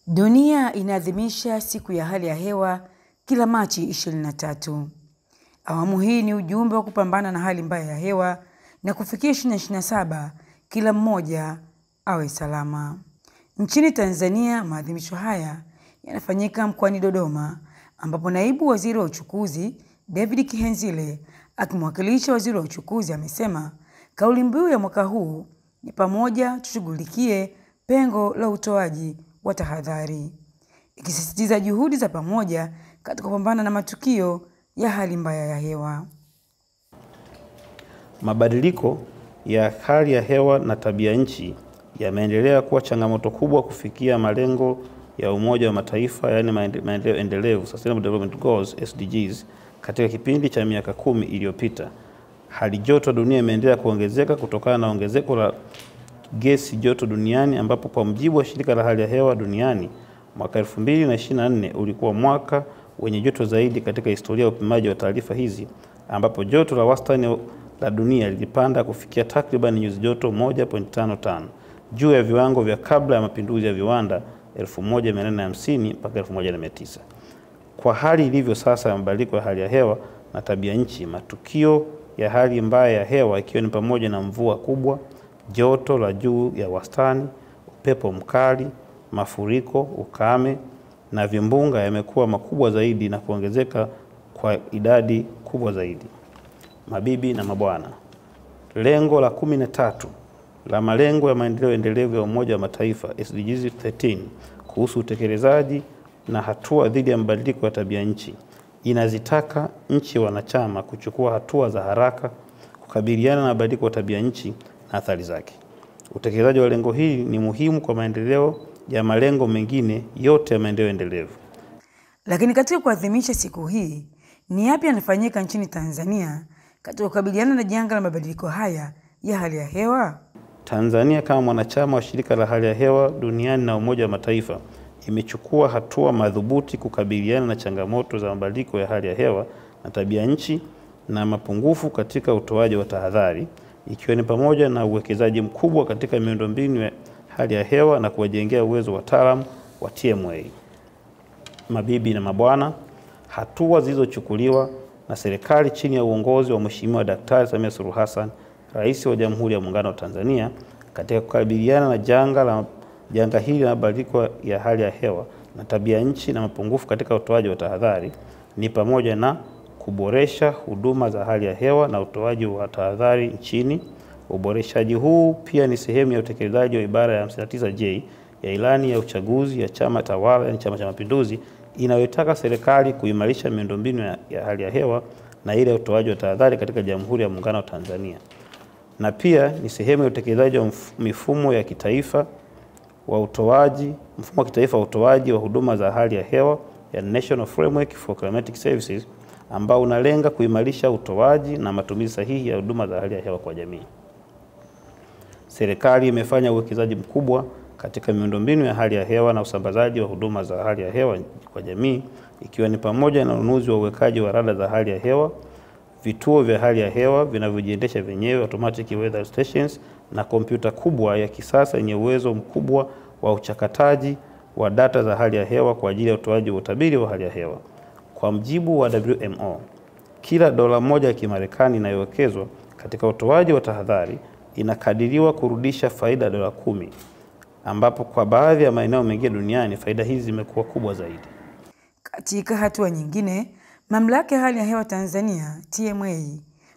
Dunia inaadhimisha siku ya hali ya hewa kila Machi 23. Awamu hii ni ujumbe wa kupambana na hali mbaya ya hewa na kufikia 2027 kila mmoja awe salama. Nchini Tanzania, maadhimisho haya yanafanyika mkoani Dodoma, ambapo naibu waziri wa uchukuzi David Kihenzile akimwakilisha waziri wa uchukuzi amesema kauli mbiu ya mwaka huu ni pamoja tushughulikie pengo la utoaji wa tahadhari, ikisisitiza juhudi za pamoja katika kupambana na matukio ya hali mbaya ya hewa. Mabadiliko ya hali ya hewa na tabia nchi yameendelea kuwa changamoto kubwa kufikia malengo ya Umoja wa Mataifa, yani maendeleo endelevu, Sustainable Development Goals SDGs, katika kipindi cha miaka 10 iliyopita. Hali joto dunia imeendelea kuongezeka kutokana na ongezeko la gesi joto duniani, ambapo kwa mujibu wa shirika la hali ya hewa duniani, mwaka 2024 ulikuwa mwaka wenye joto zaidi katika historia ya upimaji wa taarifa hizi, ambapo joto la wastani la dunia lilipanda kufikia takriban nyuzi joto 1.55 juu ya viwango vya kabla ya mapinduzi ya viwanda 1850 mpaka 1900. Kwa hali ilivyo sasa ya mabadiliko ya hali ya hewa na tabia nchi, matukio ya hali mbaya ya hewa ikiwa ni pamoja na mvua kubwa, joto la juu ya wastani, upepo mkali, mafuriko, ukame na vimbunga yamekuwa makubwa zaidi na kuongezeka kwa idadi kubwa zaidi. Mabibi na mabwana, lengo la 13 la malengo ya maendeleo endelevu ya Umoja wa Mataifa SDGs 13 kuhusu utekelezaji na hatua dhidi ya mabadiliko ya tabia nchi inazitaka nchi wanachama kuchukua hatua za haraka kukabiliana na mabadiliko ya tabia nchi na athari zake. Utekelezaji wa lengo hili ni muhimu kwa maendeleo ya malengo mengine yote ya maendeleo endelevu. Lakini katika kuadhimisha siku hii, ni yapi yanafanyika nchini Tanzania katika kukabiliana na janga la mabadiliko haya ya hali ya hewa? Tanzania kama mwanachama wa shirika la hali ya hewa duniani na Umoja wa Mataifa imechukua hatua madhubuti kukabiliana na changamoto za mabadiliko ya hali ya hewa na tabia nchi na mapungufu katika utoaji wa tahadhari, ikiwa ni pamoja na uwekezaji mkubwa katika miundombinu ya hali ya hewa na kuwajengea uwezo wataalamu wa TMA. Mabibi na mabwana, hatua zilizochukuliwa na serikali chini ya uongozi wa Mheshimiwa Daktari Samia Suluhu Hassan, Rais wa Jamhuri ya Muungano wa Tanzania, katika kukabiliana na janga hili la mabadiliko ya hali ya hewa na tabia nchi na mapungufu katika utoaji wa tahadhari ni pamoja na kuboresha huduma za hali ya hewa na utoaji wa tahadhari nchini. Uboreshaji huu pia ni sehemu ya utekelezaji wa ibara ya 59J ya ilani ya uchaguzi ya chama tawala, yani Chama cha Mapinduzi, inayotaka serikali kuimarisha miundombinu ya hali ya hewa na ile ya utoaji wa tahadhari katika Jamhuri ya Muungano wa Tanzania. Na pia ni sehemu ya utekelezaji wa mfumo wa kitaifa wa utoaji wa huduma za hali ya hewa ya National Framework for Climatic Services, ambao unalenga kuimarisha utoaji na matumizi sahihi ya huduma za hali ya hewa kwa jamii. Serikali imefanya uwekezaji mkubwa katika miundombinu ya hali ya hewa na usambazaji wa huduma za hali ya hewa kwa jamii, ikiwa ni pamoja na ununuzi wa uwekaji wa rada za hali ya hewa, vituo vya hali ya hewa vinavyojiendesha vyenyewe automatic weather stations, na kompyuta kubwa ya kisasa yenye uwezo mkubwa wa uchakataji wa data za hali ya hewa kwa ajili ya utoaji wa utabiri wa hali ya hewa. Kwa mjibu wa WMO, kila dola moja ya Kimarekani inayowekezwa katika utoaji wa tahadhari inakadiriwa kurudisha faida dola 10, ambapo kwa baadhi ya maeneo mengine duniani faida hizi zimekuwa kubwa zaidi. Katika hatua nyingine, Mamlaka ya Hali ya Hewa Tanzania TMA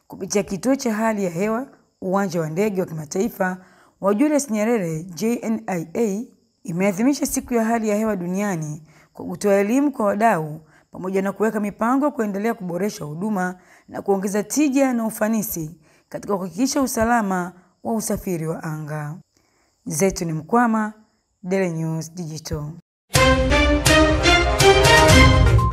kupitia Kituo cha Hali ya Hewa Uwanja wa Ndege wa Kimataifa wa Julius Nyerere JNIA imeadhimisha siku ya hali ya hewa duniani kwa kutoa elimu kwa wadau pamoja na kuweka mipango kuendelea kuboresha huduma na kuongeza tija na ufanisi katika kuhakikisha usalama wa usafiri wa anga. Zaituni Mkwama, Daily News Digital.